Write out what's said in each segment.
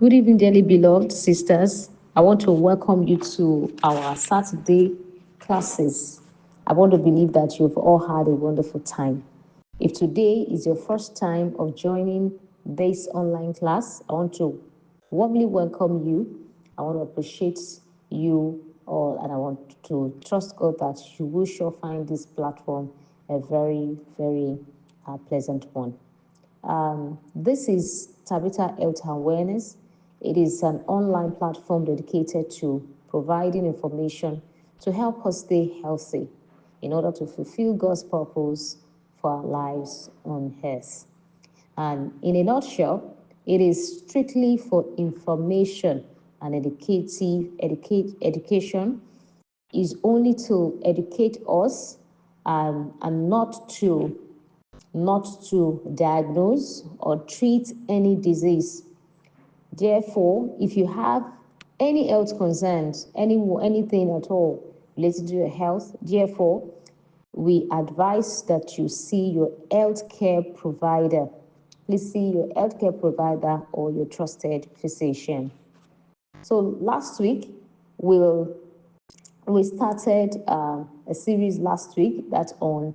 Good evening, dearly beloved sisters. I want to welcome you to our Saturday classes. I want to believe that you've all had a wonderful time. If today is your first time of joining this online class, I want to warmly welcome you. I want to appreciate you all, and I want to trust God that you will sure find this platform a very, very pleasant one. This is Tabitha Health Awareness. It is an online platform dedicated to providing information to help us stay healthy in order to fulfill God's purpose for our lives on earth. And in a nutshell, it is strictly for information and education is only to educate us and not to diagnose or treat any disease. Therefore, if you have any health concerns, anything at all related to your health, therefore, we advise that you see your healthcare provider. Please see your healthcare provider or your trusted physician. So last week, we started a series last week that's on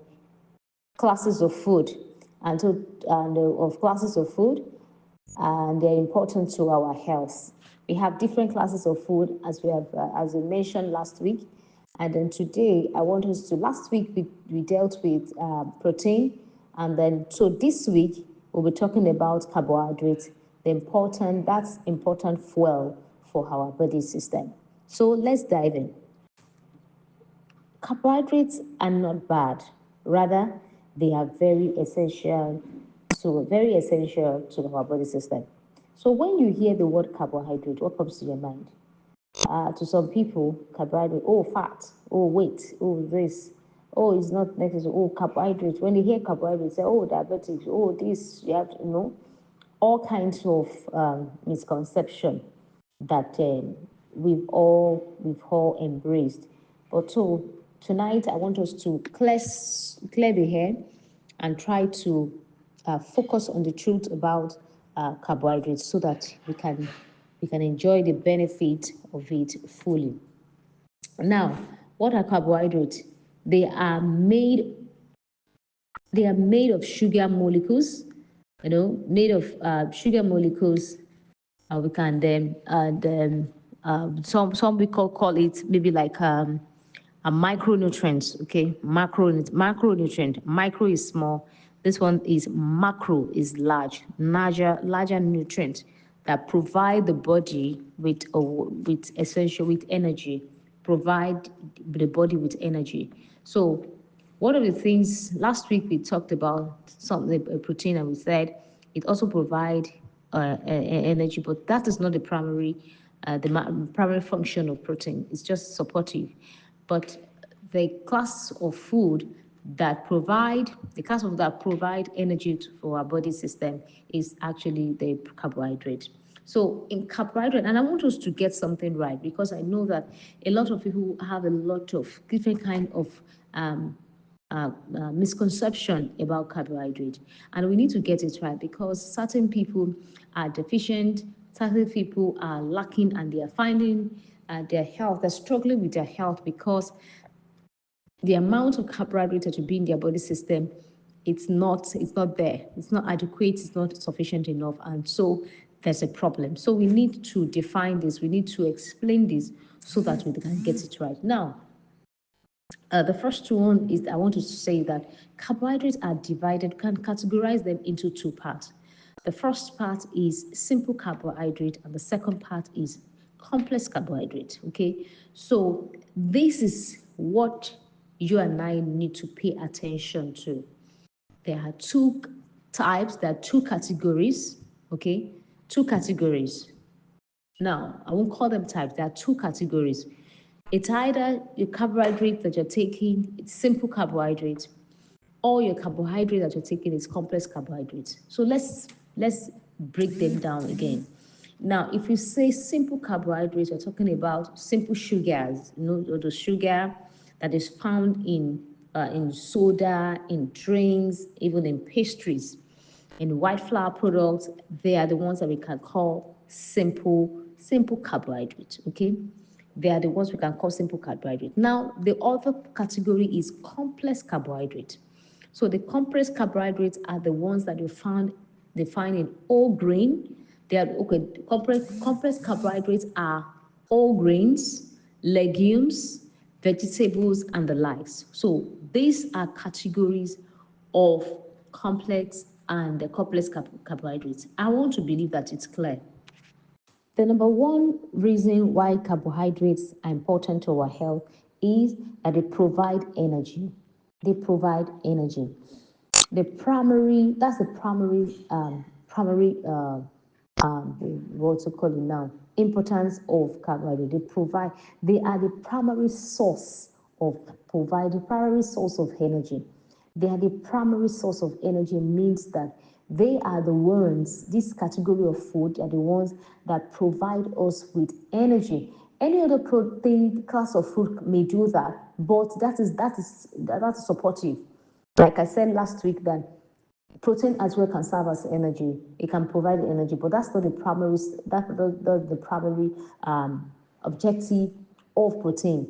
classes of food of classes of food, and they're important to our health. We have different classes of food as we mentioned last week, and then today I want us to. Last week we dealt with protein, and then so this week we'll be talking about carbohydrates, that's important fuel for our body system. So let's dive in. Carbohydrates are not bad. Rather, they are very essential to our body system. So when you hear the word carbohydrate, what comes to your mind? To some people, carbohydrate, oh, fat, oh, weight, oh, this, oh, it's not necessary, oh, carbohydrates. When they hear carbohydrates, say, oh, diabetes, oh, this, you have to know, all kinds of misconception that we've all embraced. But so tonight, I want us to clear the hair and try to focus on the truth about carbohydrates so that we can enjoy the benefit of it fully. Now, what are carbohydrates? They are made they are made of sugar molecules, made of sugar molecules. We can then some we call it maybe like a micronutrients. Okay, macronutrient. Micro is small. This one is macro, is larger nutrient that provide the body with essential with energy, provide the body with energy. So one of the things last week we talked about something protein, and we said it also provide energy, but that is not the primary function of protein. It's just supportive. But the class of food that provide energy for our body system is actually the carbohydrate. So in carbohydrate, and I want us to get something right, because I know that a lot of people have a lot of different kind of misconception about carbohydrate, and we need to get it right, because certain people are deficient, certain people are lacking, and they are finding they're struggling with their health because the amount of carbohydrate that should be in their body system, it's not there, it's not adequate, it's not sufficient enough, and so there's a problem. So we need to define this, we need to explain this so that we can get it right. Now, the first one is I want to say that carbohydrates are divided, can categorize them into two parts. The first part is simple carbohydrate, and the second part is complex carbohydrate. Okay, so this is what you and I need to pay attention to. There are two types, there are two categories. Okay, two categories. Now, I won't call them types, there are two categories. It's either your carbohydrate that you're taking, it's simple carbohydrate, or your carbohydrate that you're taking is complex carbohydrates. So let's break them down again. Now, if you say simple carbohydrates, you're talking about simple sugars, the sugar that is found in soda, in drinks, even in pastries, in white flour products. They are the ones that we can call simple carbohydrates. Okay, they are the ones we can call simple carbohydrate. Now, the other category is complex carbohydrate. So the complex carbohydrates are the ones that they find in whole grain. They are okay. Complex carbohydrates are whole grains, legumes, vegetables, and the likes. So these are categories of complex and the complex carbohydrates. I want to believe that it's clear. The number one reason why carbohydrates are important to our health is that they provide energy. They provide energy. That's the what's it called now, importance of carbohydrate. They are the primary source the primary source of energy. They are the primary source of energy means that they are the ones, this category of food are the ones that provide us with energy. Any other protein class of food may do that, but that is supportive. Like I said last week, that protein as well can serve as energy. It can provide energy, but that's not the primary. The primary objective of protein.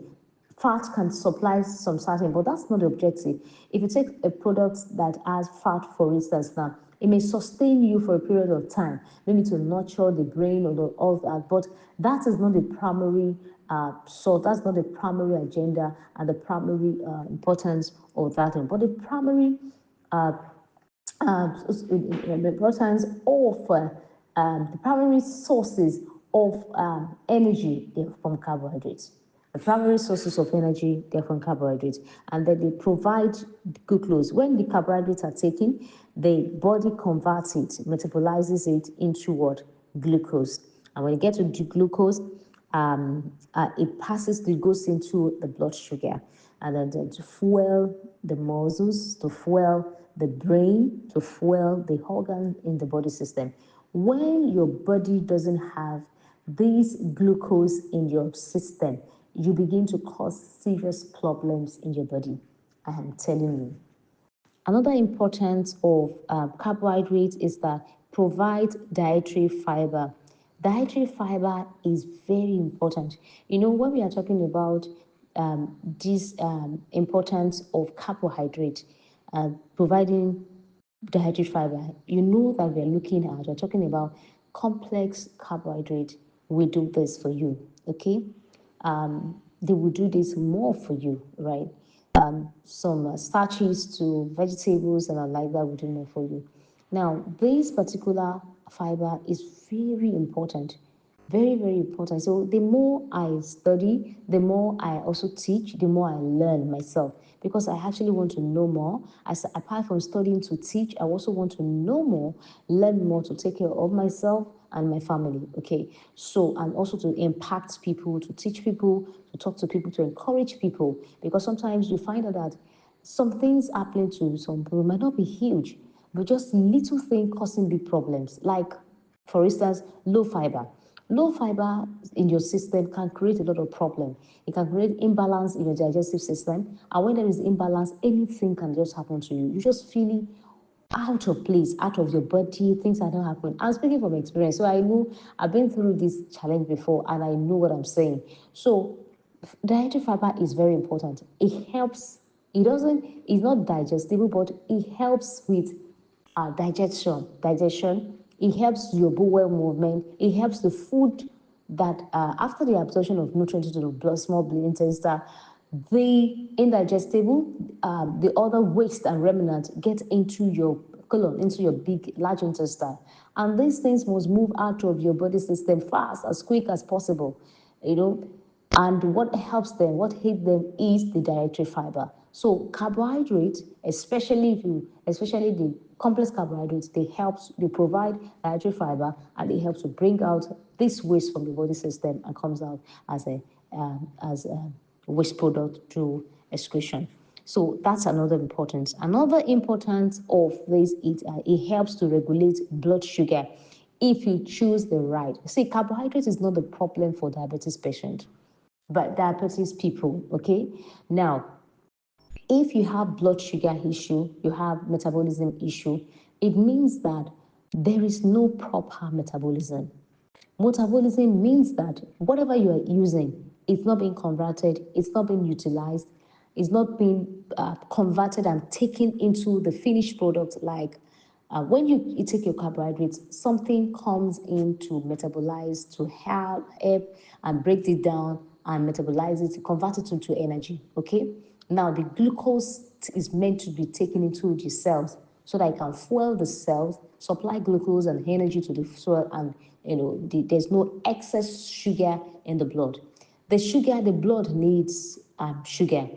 Fat can supply some certain, but that's not the objective. If you take a product that has fat, for instance, now it may sustain you for a period of time, maybe to nurture the brain or all that, but that is not the primary. So that's not the primary agenda and the primary importance of that. But the primary the importance of the primary sources of energy from carbohydrates. The primary sources of energy, they're from carbohydrates, and then they provide glucose. When the carbohydrates are taken, the body converts it, metabolizes it into what? Glucose. And when you get to glucose, it goes into the blood sugar, and then to fuel the muscles, to fuel the brain, to fuel the organ in the body system. When your body doesn't have this glucose in your system, you begin to cause serious problems in your body. I am telling you. Another importance of carbohydrates is that provide dietary fiber. Dietary fiber is very important. You know, when we are talking about this importance of carbohydrate, providing dietary fiber, you know that we're talking about complex carbohydrate. We do this for you, okay? They will do this more for you, right? Some starches to vegetables and like that will do more for you. Now, this particular fiber is very important, very, very important. So the more I study, the more I also teach, the more I learn myself, because I actually want to know more. As apart from studying to teach, I also want to know more, learn more to take care of myself and my family. Okay, so and also to impact people, to teach people, to talk to people, to encourage people, because sometimes you find out that some things happening to some people might not be huge, but just little thing causing big problems. Like, for instance, low fiber. Low fiber in your system can create a lot of problem. It can create imbalance in your digestive system, and when there is imbalance, anything can just happen to you. You just feeling out of place, out of your body, things are not happening. I'm speaking from experience, so I know I've been through this challenge before, and I know what I'm saying. So dietary fiber is very important. It helps. It's not digestible, but it helps with digestion. It helps your bowel movement. It helps the food that after the absorption of nutrients into the blood, small blood intestine, the indigestible, the other waste and remnant get into your colon, into your big, large intestine. And these things must move out of your body system fast, as quick as possible, you know. And what helps them, what aids them is the dietary fiber. So carbohydrates, especially the complex carbohydrates, they provide dietary fiber, and it helps to bring out this waste from the body system and comes out as a waste product through excretion. So that's another importance. Another importance of this is it helps to regulate blood sugar if you choose the right. See, carbohydrates is not the problem for diabetes patient, but diabetes people, okay? Now, if you have blood sugar issue, you have metabolism issue, it means that there is no proper metabolism. Metabolism means that whatever you are using, it's not being converted, it's not being utilized, it's not being converted and taken into the finished product. Like when you take your carbohydrates, something comes in to metabolize, to help and break it down and metabolize it, convert it into energy. Okay. Now the glucose is meant to be taken into the cells so that it can fuel the cells, supply glucose and energy to the soil, and there's no excess sugar in the blood. The blood needs sugar,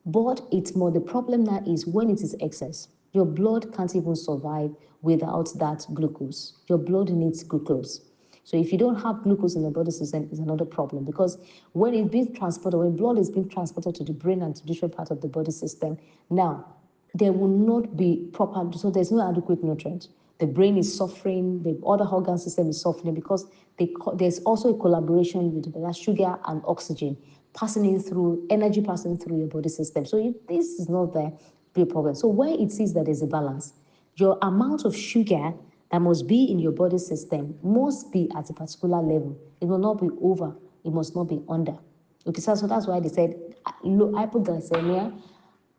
but it's more the problem now is when it is excess. Your blood can't even survive without that glucose. Your blood needs glucose. So if you don't have glucose in the body system, it's another problem because when it's being transported, when blood is being transported to the brain and to different parts of the body system, now there will not be proper, so there's no adequate nutrient. The brain is suffering, the other organ system is suffering because there's also a collaboration with the sugar and oxygen passing in through, energy passing through your body system. So if this is not there, be a problem. So where it sees that there's a balance, your amount of sugar that must be in your body system must be at a particular level. It will not be over, it must not be under. Okay, so that's why they said hypoglycemia,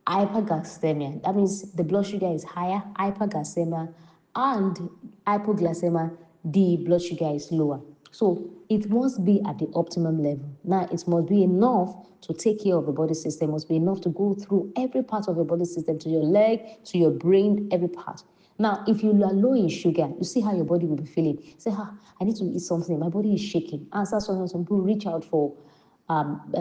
hyperglycemia. That means the blood sugar is higher, hyperglycemia, and hypoglycemia, the blood sugar is lower. So it must be at the optimum level. Now it must be enough to take care of the body system, must be enough to go through every part of the body system, to your leg, to your brain, every part. Now, if you are low in sugar, you see how your body will be feeling. Say, I need to eat something. My body is shaking. And so some people reach out for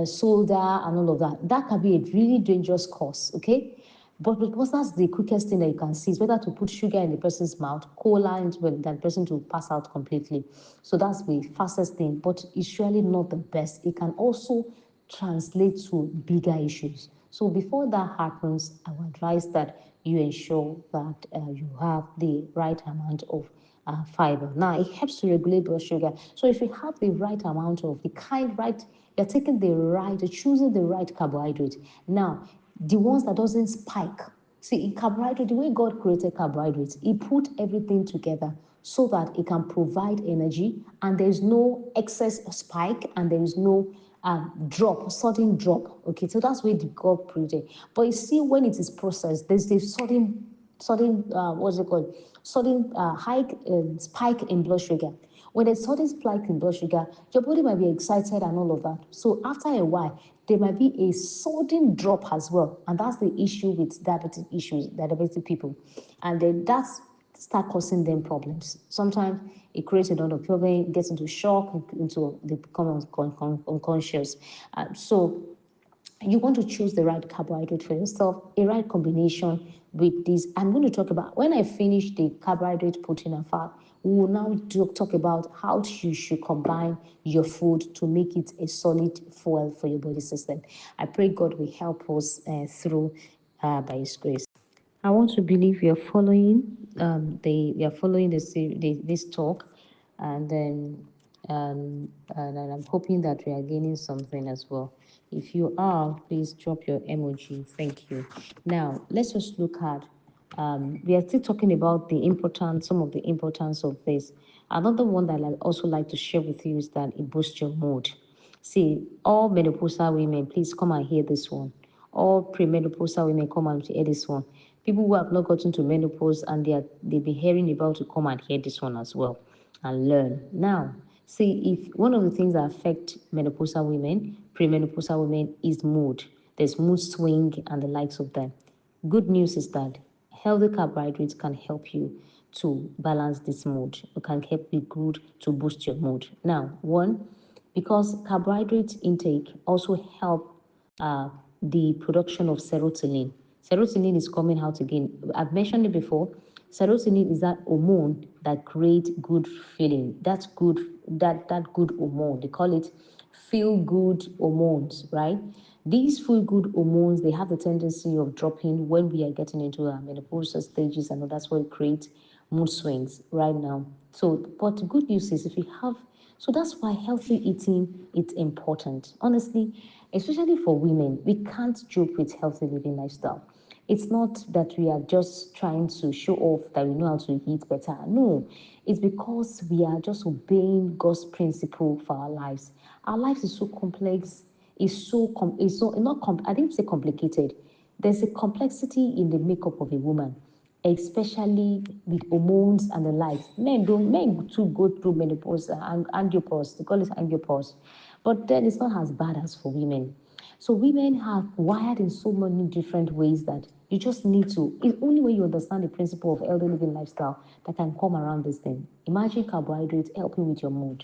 soda and all of that. That can be a really dangerous cause, okay? But because that's the quickest thing that you can see, it's better to put sugar in the person's mouth, cola into it, than the person to pass out completely. So that's the fastest thing, but it's surely not the best. It can also translate to bigger issues. So before that happens, I would advise that you ensure that you have the right amount of fiber. Now, it helps to regulate blood sugar. So if you have the right amount of the kind, right, you're taking the right, you're choosing the right carbohydrate. Now, the ones that doesn't spike. See, in carbohydrate, the way God created carbohydrates, He put everything together so that it can provide energy and there's no excess spike and there is no drop, sudden drop. Okay, so that's where the God created. But you see, when it is processed, there's this sudden what's it called? Sudden hike spike in blood sugar. When there's sudden spike in blood sugar, your body might be excited and all of that. So after a while, there might be a sudden drop as well, and that's the issue with diabetic people, and then that's start causing them problems. Sometimes it creates a lot of problem, gets into shock, into they become unconscious. So you want to choose the right carbohydrate for yourself, a right combination with this. I'm going to talk about, when I finish the carbohydrate, protein, and fat, we will now talk about how you should combine your food to make it a solid fuel for your body system. I pray God will help us through by His grace. I want to believe you're following you're following this talk, and then and I'm hoping that we are gaining something as well. If you are, please drop your emoji. Thank you. Now let's just look at we are still talking about some of the importance of this. Another one that I also like to share with you is that it boosts your mood. See, all menopausal women, please come and hear this one. All premenopausal women, come and hear this one. People who have not gotten to menopause and they've been hearing about to come and hear this one as well and learn. Now, see, if one of the things that affect menopausal women, premenopausal women, is mood. There's mood swing and the likes of them. Good news is that healthy carbohydrates can help you to balance this mood. It can help you good to boost your mood. Now, one, because carbohydrate intake also help the production of serotonin. Serotonin is coming out again. I've mentioned it before. Serotonin is that hormone that creates good feeling. That's good. That good hormone. They call it feel good hormones, right? These feel good hormones, they have the tendency of dropping when we are getting into our menopausal stages, and that's what creates mood swings right now. So, but the good news is if you have, so that's why healthy eating is important. Honestly, especially for women, we can't joke with healthy living lifestyle. It's not that we are just trying to show off that we know how to eat better. No, it's because we are just obeying God's principle for our lives. Our lives is so complex. It's so not I didn't say complicated. There's a complexity in the makeup of a woman, especially with hormones and the likes. Men too go through menopause and andropause. They call it andropause, but then it's not as bad as for women. So women have wired in so many different ways that you just need to. It's only when you understand the principle of healthy living lifestyle that can come around this thing. Imagine carbohydrates helping with your mood.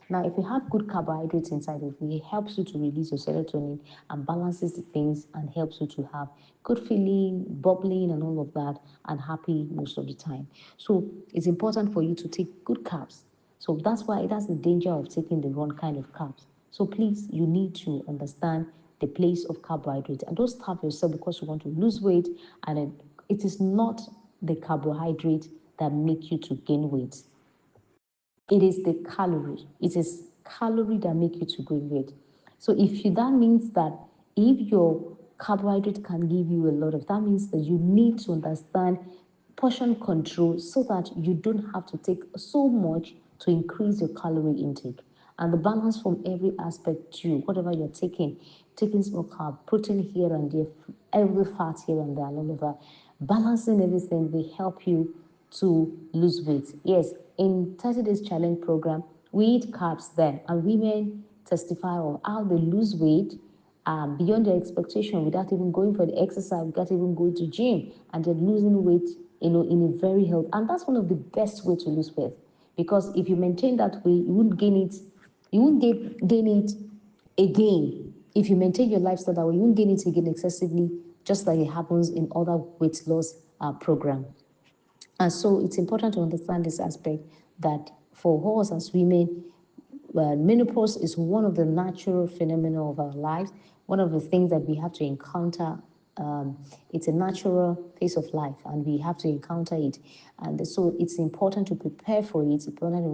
Now, if you have good carbohydrates inside of you, it helps you to release your serotonin and balances the things and helps you to have good feeling, bubbling, and all of that, and happy most of the time. So it's important for you to take good carbs. So that's the danger of taking the wrong kind of carbs. So please, you need to understand the place of carbohydrates and don't starve yourself because you want to lose weight. And it is not the carbohydrate that make you to gain weight. It is the calorie. It is calorie that make you to gain weight. So that means that if your carbohydrate can give you a lot of, that means that you need to understand portion control so that you don't have to take so much to increase your calorie intake. And the balance from every aspect too, whatever you're taking small carb, protein here and there, every fat here and there, and all of that, balancing everything will help you to lose weight. Yes, in 30 days challenge program, we eat carbs there, and women testify of how they lose weight beyond their expectation without even going for the exercise, without even going to gym, and they're losing weight, in a very healthy. And that's one of the best way to lose weight, because if you maintain that way, you wouldn't gain it. You won't gain it again. If you maintain your lifestyle that way, you won't gain it again excessively, just like it happens in other weight loss program. And so it's important to understand this aspect that for us as women, menopause is one of the natural phenomena of our lives, one of the things that we have to encounter. It's a natural phase of life, and we have to encounter it. And so it's important to prepare for it. It's important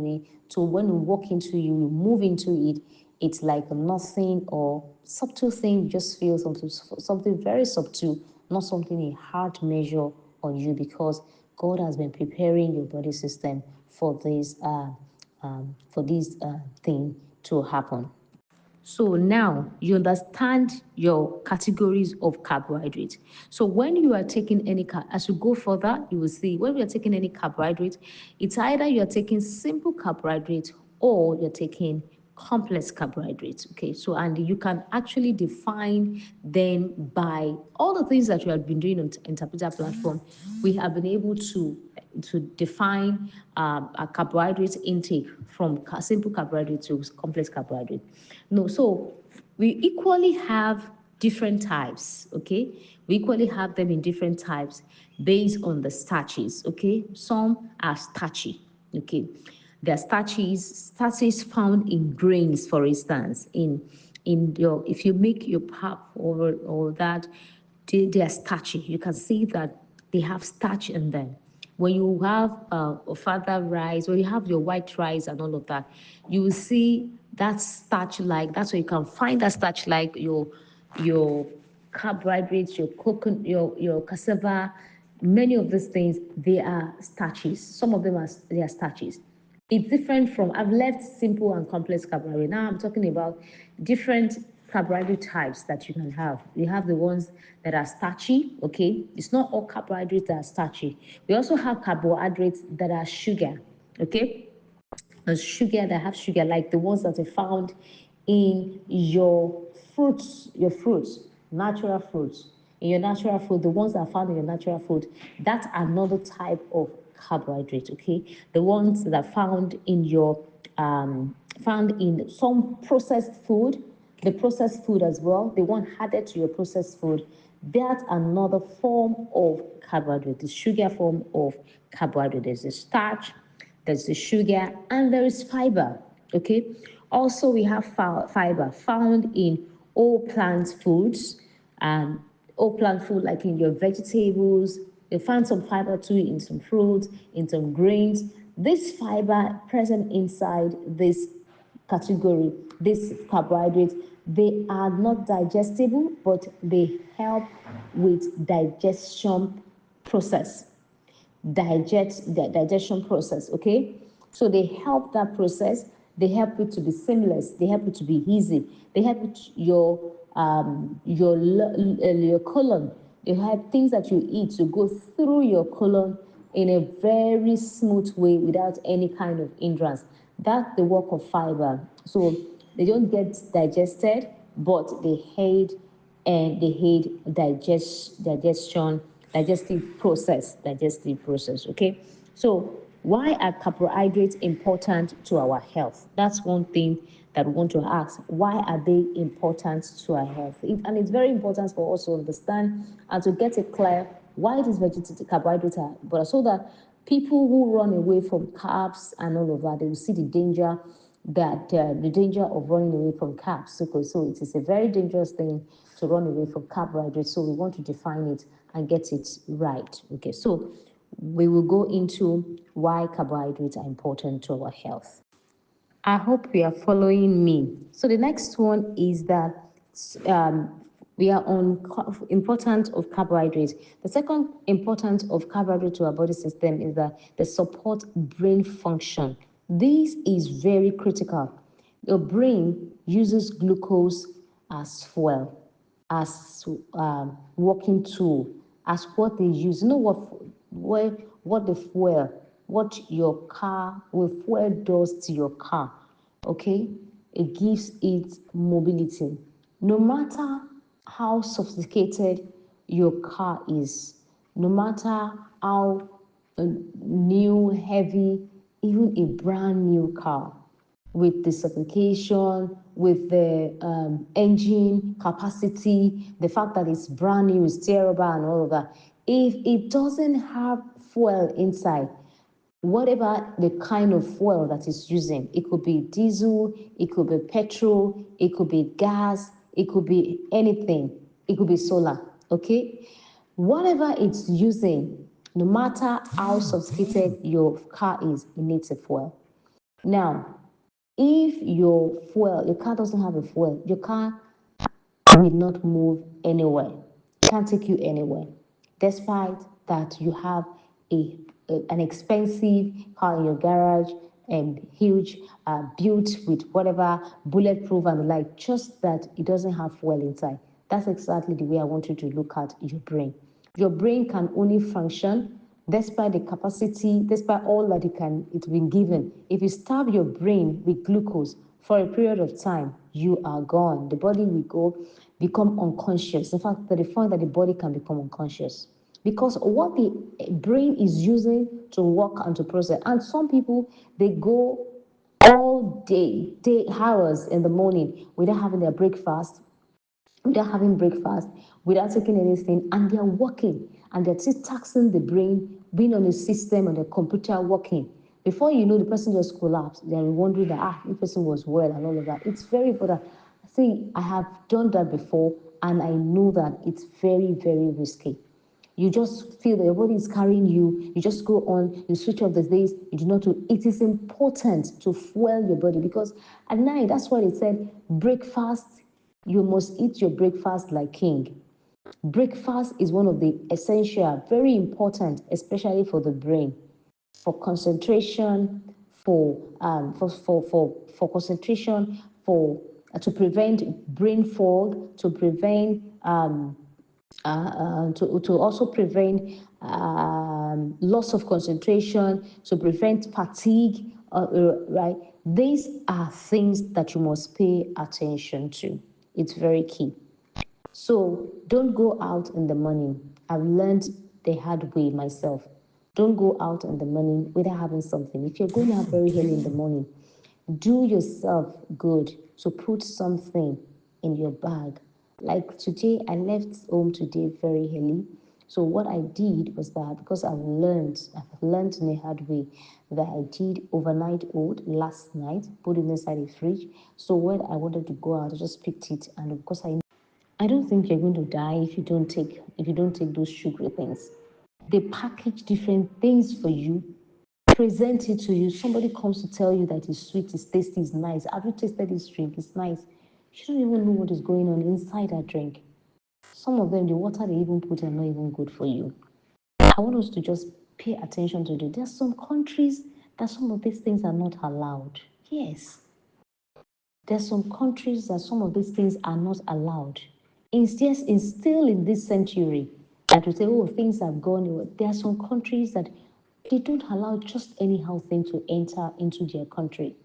to when we walk into you, we move into it. It's like nothing or subtle thing. You just feel something very subtle, not something a hard measure on you, because God has been preparing your body system for this thing to happen. So now you understand your categories of carbohydrates. So when you are taking as you go further, you will see when we are taking any carbohydrate, it's either you are taking simple carbohydrates or you're taking complex carbohydrates. Okay, so and you can actually define them by all the things that you have been doing on Interpreter platform. We have been able to define a carbohydrate intake from simple carbohydrate to complex carbohydrate. No, so we equally have different types, okay? We equally have them in different types based on the starches, okay? Some are starchy, okay? There are starches found in grains, for instance, in your, if you make your pap or that, they are starchy. You can see that they have starch in them. When you have further rice, when you have your white rice and all of that, you will see that starch like, that's where you can find that starch like your carbohydrates, your coconut, your cassava, many of these things, they are starches. Some of them they are starches. It's different from, I've left simple and complex carbohydrate. Now I'm talking about different carbohydrate types that you can have. We have the ones that are starchy, okay? It's not all carbohydrates that are starchy. We also have carbohydrates that are sugar, okay? Sugar that have sugar, like the ones that are found in your fruits, natural fruits. In your natural food, the ones that are found in your natural food, that's another type of carbohydrate, okay? The ones that are found in some processed food, the processed food as well, the one added to your processed food, that's another form of carbohydrate, the sugar form of carbohydrate. There's the starch, there's the sugar, and there is fiber, okay? Also, we have fiber found in all plant foods, and all plant food like in your vegetables. You find some fiber too in some fruits, in some grains. This fiber present inside this category. These carbohydrates, they are not digestible, but they help with digestion process. Okay, so they help that process. They help it to be seamless. They help it to be easy. They help your colon. They help things that you eat to go through your colon in a very smooth way without any kind of hindrance. That's the work of fiber. So they don't get digested, but they aid digestive process. Okay, so why are carbohydrates important to our health? That's one thing that we want to ask. Why are they important to our health? And it's very important for us to understand and to get it clear why these vegetable carbohydrates are important, so that people who run away from carbs and all of that, they will see the danger of running away from carbs. So it is a very dangerous thing to run away from carbohydrates. So we want to define it and get it right. Okay, so we will go into why carbohydrates are important to our health. I hope you are following me. So the next one is that we are on importance of carbohydrates. The second importance of carbohydrate to our body system is that they support brain function. This is very critical. Your brain uses glucose as fuel, as working tool, as what they use. You know what the fuel, what your car, what fuel does to your car. Okay, it gives it mobility. No matter how sophisticated your car is, no matter how new, heavy, even a brand new car, with the sophistication, with the engine capacity, the fact that it's brand new, it's steerable and all of that. If it doesn't have fuel inside, whatever the kind of fuel that it's using, it could be diesel, it could be petrol, it could be gas, it could be anything, it could be solar, okay? Whatever it's using, no matter how sophisticated your car is, it needs a fuel. Now, if your car doesn't have a fuel, your car will not move anywhere. Can't take you anywhere. Despite that you have an expensive car in your garage and huge, built with whatever bulletproof and the like, just that it doesn't have fuel inside. That's exactly the way I want you to look at your brain. Your brain can only function despite the capacity, despite all that it's been given. If you starve your brain with glucose for a period of time, you are gone. The body will become unconscious. In fact, to the point that the body can become unconscious. Because what the brain is using to work and to process. And some people, they go all day hours in the morning without having their breakfast, without having breakfast, without taking anything, and they're working and they're still taxing the brain, being on a system and a computer working. Before you know, the person just collapsed. They're wondering that this person was well and all of that. It's very important. See, I have done that before, and I know that it's very, very risky. You just feel that your body is carrying you. You just go on, you switch off the days, you do not do. It is important to fuel your body, because at night, that's why they said breakfast, you must eat your breakfast like king. Breakfast is one of the essential, very important, especially for the brain, for concentration, for concentration, for to prevent brain fog, to prevent to also prevent loss of concentration, to prevent fatigue, right? These are things that you must pay attention to. It's very key. So don't go out in the morning. I've learned the hard way myself. Don't go out in the morning without having something. If you're going out very early in the morning, do yourself good to put something in your bag. Like today, I left home today very early. So what I did was that, because I've learned in a hard way, that I did overnight oat last night, put it inside the fridge. So when I wanted to go out, I just picked it, and of course I don't think you're going to die if you don't take those sugary things. They package different things for you present it to you. Somebody comes to tell you that it's sweet, it's tasty, it's nice. Have you tasted this drink? It's nice. You don't even know what is going on inside that drink. Some of them, the water they even put are not even good for you. I want us to just pay attention to it. There are some countries that some of these things are not allowed. Yes. There are some countries that some of these things are not allowed. It's still in this century that we say, oh, things have gone. There are some countries that they don't allow just anyhow thing to enter into their country.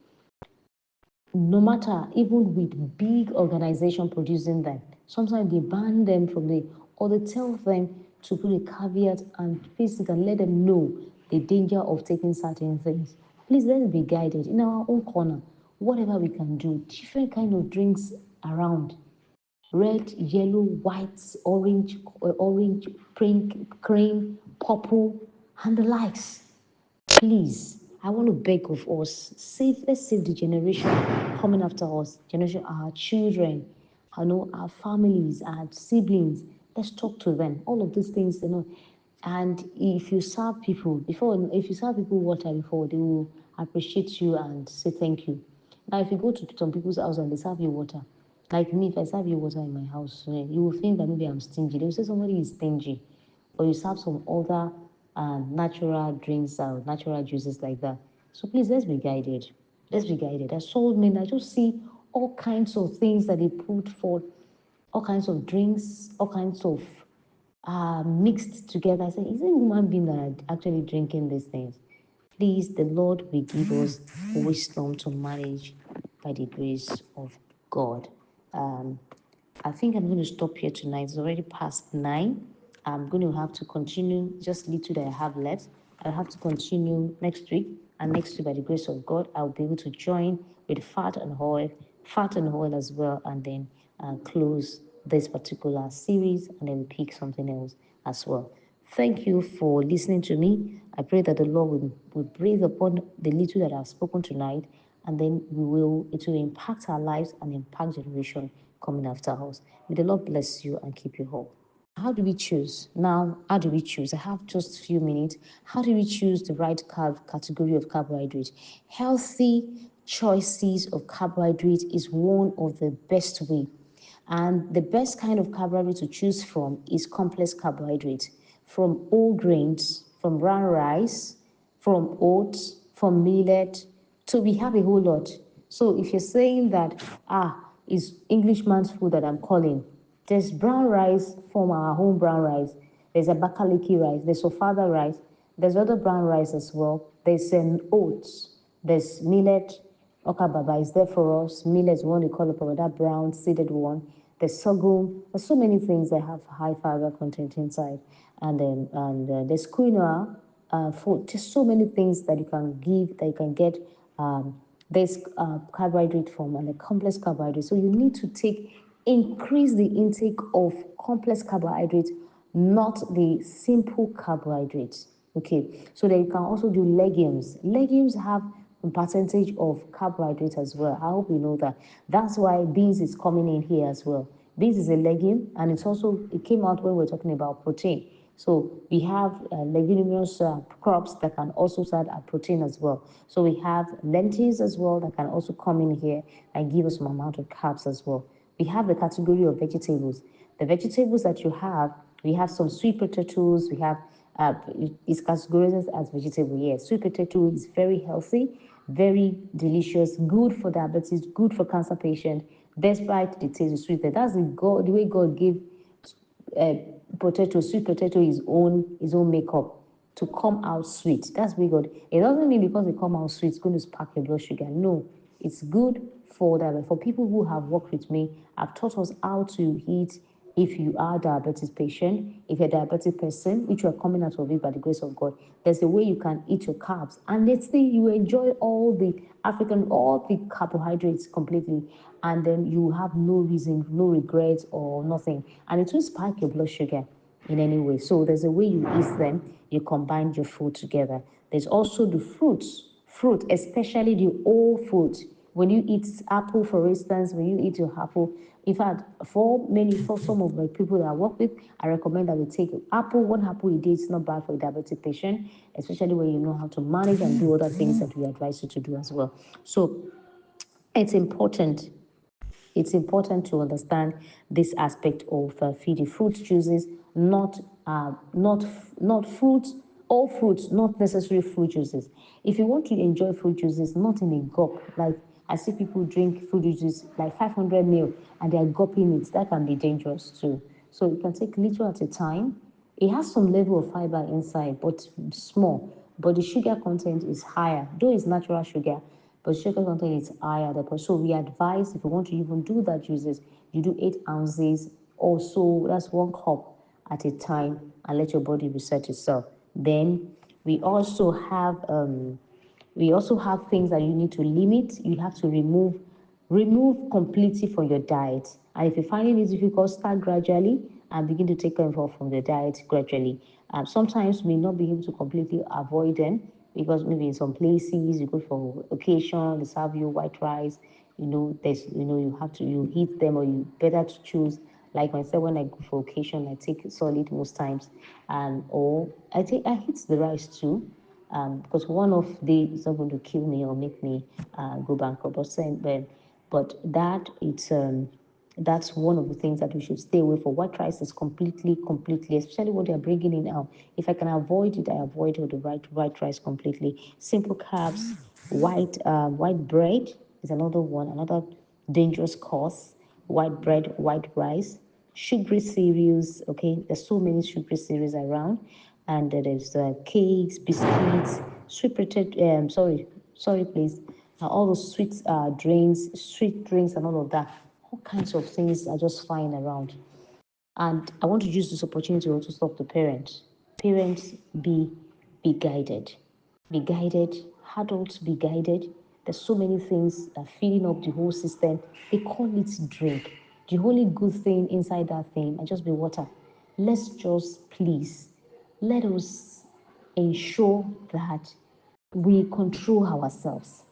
No matter, even with big organization producing them, sometimes they ban them from the, or they tell them to put a caveat and basically let them know the danger of taking certain things. Please let's be guided in our own corner. Whatever we can do, different kind of drinks around. Red, yellow, white, orange, pink, cream, purple, and the likes. Please, I want to beg of us, let's save the generation coming after us, generation, our children, our families, our siblings. Let's talk to them. All of these things. And if you serve people water before, they will appreciate you and say thank you. Now, if you go to some people's house and they serve you water, like me, if I serve you water in my house, you will think that maybe I'm stingy. They will say somebody is stingy, or you serve some other natural drinks or natural juices like that. So please, let's be guided. Let's be guided. As soul men, I just see all kinds of things that they put forth, all kinds of drinks, all kinds of mixed together. I say, is it a human being that are actually drinking these things? Please, the Lord will give us wisdom to manage by the grace of God. Um, I think I'm going to stop here tonight. It's already past 9. I'm going to have to continue just little that I have left. I'll have to continue next week. And next week, by the grace of God, I'll be able to join with fat and oil as well, and then close this particular series and then pick something else as well. Thank you for listening to me. I pray that the Lord will breathe upon the little that I've spoken tonight, and then it will impact our lives and impact generation coming after us. May the Lord bless you and keep you whole. How do we choose? Now, how do we choose? I have just a few minutes. How do we choose the right category of carbohydrate? Healthy choices of carbohydrate is one of the best way. And the best kind of carbohydrate to choose from is complex carbohydrate, from whole grains, from brown rice, from oats, from millet. So we have a whole lot. So if you're saying that, it's Englishman's food that I'm calling, there's brown rice from our home brown rice. There's a Bakaliki rice. There's Ofada rice. There's other brown rice as well. There's oats. There's millet. Oka baba is there for us. Millet is one we call it, that brown seeded one. There's sorghum. There's so many things that have high fiber content inside. And then there's quinoa. Food. Just so many things that you can give, that you can get. There's carbohydrate from and the complex carbohydrate. So you need to increase the intake of complex carbohydrates, not the simple carbohydrates. Okay, so then you can also do legumes. Legumes have a percentage of carbohydrate as well. I hope you know that. That's why beans is coming in here as well. Beans is a legume, and it came out when we we're talking about protein. So we have leguminous crops that can also add a protein as well. So we have lentils as well that can also come in here and give us some amount of carbs as well. We have the category of vegetables. The vegetables that you have, we have some sweet potatoes. We have it's categorized as vegetable. Yes, sweet potato is very healthy, very delicious, good for diabetes, good for cancer patient. Despite the taste is sweet, that's the way God gave uh, sweet potato, his own makeup to come out sweet. That's what God. It doesn't mean because it come out sweet, it's going to spark your blood sugar. No, it's good for that. For people who have worked with me, I've taught us how to eat. If you are a diabetes patient, if you're a diabetic person, which you are coming out of it by the grace of God, there's a way you can eat your carbs, and let's say you enjoy all the carbohydrates completely, and then you have no reason, no regrets or nothing, and it will spike your blood sugar in any way. So there's a way you eat them, you combine your food together. There's also the fruit, especially the whole fruit. When you eat apple, for instance, when you eat your apple, in fact, for some of the people that I work with, I recommend that we take apple. One apple a day is not bad for a diabetic patient, especially when you know how to manage and do other things that we advise you to do as well. So it's important to understand this aspect of feeding fruit juices, not fruits, all fruits, not necessarily fruit juices. If you want to enjoy fruit juices, not in a gulp, like I see people drink fruit juices like 500 ml and they are gulping it. That can be dangerous too. So you can take little at a time. It has some level of fiber inside, but small. But the sugar content is higher, though it's natural sugar, but sugar content is higher. So we advise, if you want to even do that juices, you do 8 ounces or so. That's 1 cup at a time, and let your body reset itself. Then we also have things that you need to limit. You have to remove completely from your diet. And if you're finding it difficult, start gradually and begin to take them off from the diet gradually. Sometimes you may not be able to completely avoid them because maybe in some places you go for occasion, they serve you white rice. You have to you eat them, or you better to choose. Like myself, when I go for occasion, I take solid most times, and or I eat the rice too, because one of the is not going to kill me or make me go bankrupt. But that's one of the things that we should stay away for. White rice is completely, especially what they're bringing in now. If I can avoid it, I avoid the white rice completely. Simple carbs, white bread is another one, another dangerous cause. White bread, white rice, sugary cereals. Okay, there's so many sugary cereals around, and there's cakes, biscuits, sweet potato. Sorry, please. All those sweet drinks, and all of that. All kinds of things are just flying around. And I want to use this opportunity to also stop the parents. Parents, be guided. Be guided. Adults, be guided. There's so many things that are feeding up the whole system. They call it drink. The only good thing inside that thing might just be water. Let's just please let us ensure that we control ourselves.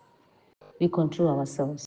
We control ourselves.